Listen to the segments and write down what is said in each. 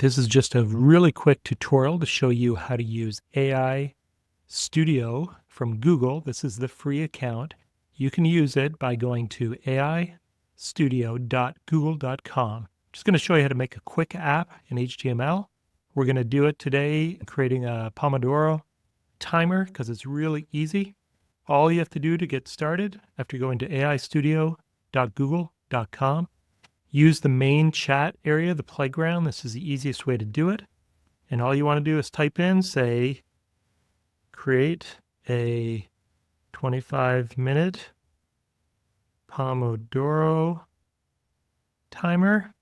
This is just a really quick tutorial to show you how to use AI Studio from Google. This is the free account. You can use it by going to aistudio.google.com. Just going to show you how to make a quick app in HTML. We're going to do it today, creating a Pomodoro timer because it's really easy. All you have to do to get started after going to aistudio.google.com, use the main chat area, the playground. This is the easiest way to do it. And all you want to do is type in, say, create a 25-minute Pomodoro timer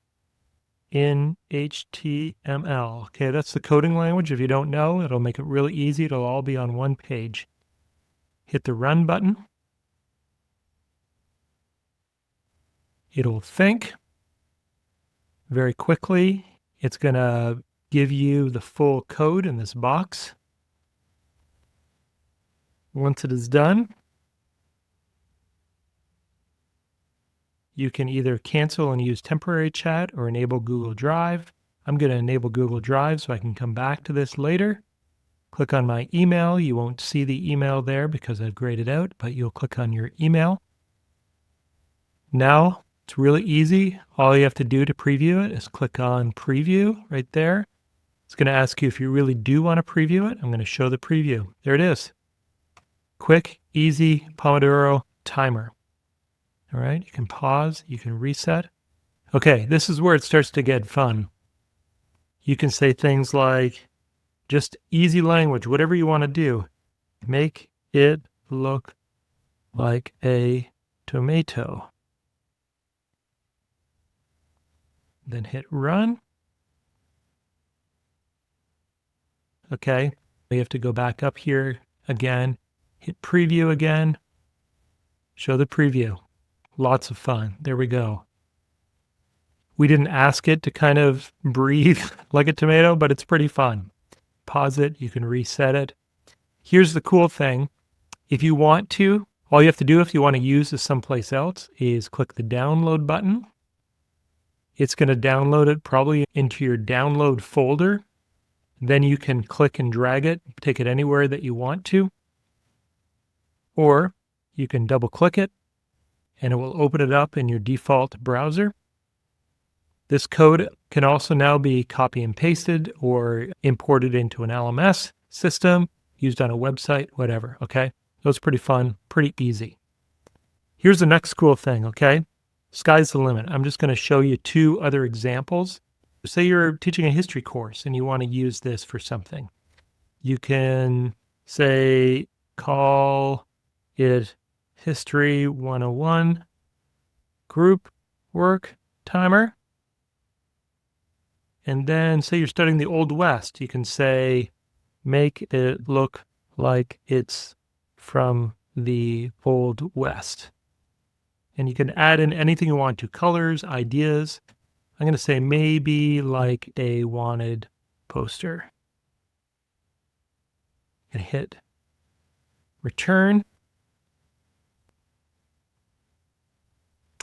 in HTML. Okay, that's the coding language. If you don't know, it'll make it really easy. It'll all be on one page. Hit the run button. It'll think very quickly. It's going to give you the full code in this box. Once it is done, you can either cancel and use temporary chat or enable Google Drive. I'm going to enable Google Drive so I can come back to this later. Click on my email. You won't see the email there because I've grayed it out, but you'll click on your email. Now, it's really easy. All you have to do to preview it is click on Preview right there. It's going to ask you if you really do want to preview it. I'm going to show the preview. There it is. Quick, easy Pomodoro timer. All right, you can pause, you can reset. Okay, this is where it starts to get fun. You can say things like, just easy language, whatever you want to do. Make it look like a tomato. Then hit run. Okay, we have to go back up here again, hit preview again, show the preview. Lots of fun. There we go. We didn't ask it to kind of breathe like a tomato, but it's pretty fun. Pause it. You can reset it. Here's the cool thing. If you want to, all you have to do if you want to use this someplace else is click the download button. It's going to download it probably into your download folder. Then you can click and drag it, take it anywhere that you want to. Or you can double click it and it will open it up in your default browser. This code can also now be copy and pasted or imported into an LMS system, used on a website, whatever, okay? So it's pretty fun, pretty easy. Here's the next cool thing, okay? Sky's the limit. I'm just going to show you two other examples. Say you're teaching a history course and you want to use this for something. You can say, call it History 101 group work timer. And then say you're studying the Old West. You can say, make it look like it's from the Old West. And you can add in anything you want to, colors, ideas. I'm going to say maybe like a wanted poster. And hit return.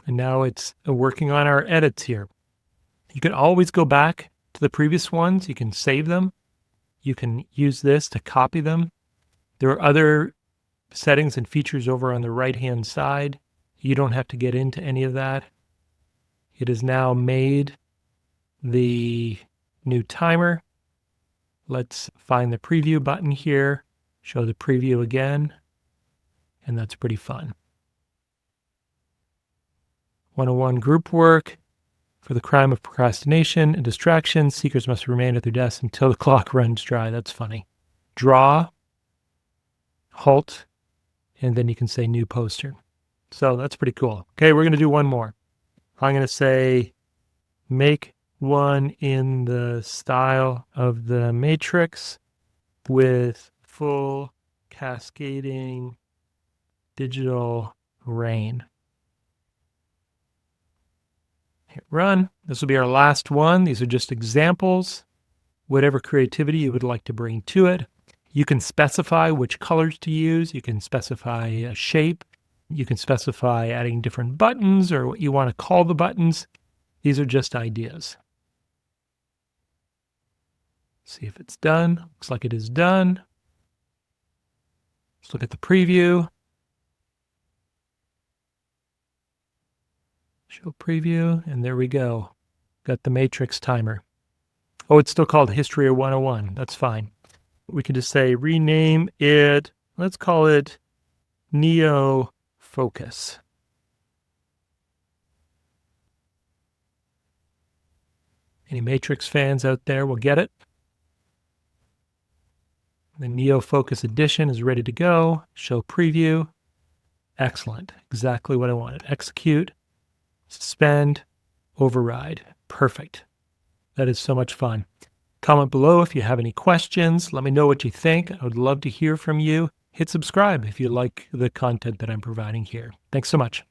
And now it's working on our edits here. You can always go back to the previous ones. You can save them. You can use this to copy them. There are other settings and features over on the right-hand side. You don't have to get into any of that. It has now made the new timer. Let's find the preview button here, show the preview again, and that's pretty fun. 101 group work. For the crime of procrastination and distraction, seekers must remain at their desks until the clock runs dry. That's funny. Draw, halt, and then you can say new poster. So that's pretty cool. Okay, we're going to do one more. I'm going to say make one in the style of the Matrix with full cascading digital rain. Hit run. This will be our last one. These are just examples. Whatever creativity you would like to bring to it. You can specify which colors to use. You can specify a shape. You can specify adding different buttons or what you want to call the buttons. These are just ideas. See if it's done. Looks like it is done. Let's look at the preview. Show preview, and there we go. Got the matrix timer. Oh, it's still called History 101. That's fine. We can just say rename it. Let's call it Neo Focus. Any Matrix fans out there will get it. The Neo Focus Edition is ready to go. Show preview. Excellent. Exactly what I wanted. Execute, suspend, override. Perfect. That is so much fun. Comment below if you have any questions. Let me know what you think. I would love to hear from you. Hit subscribe if you like the content that I'm providing here. Thanks so much.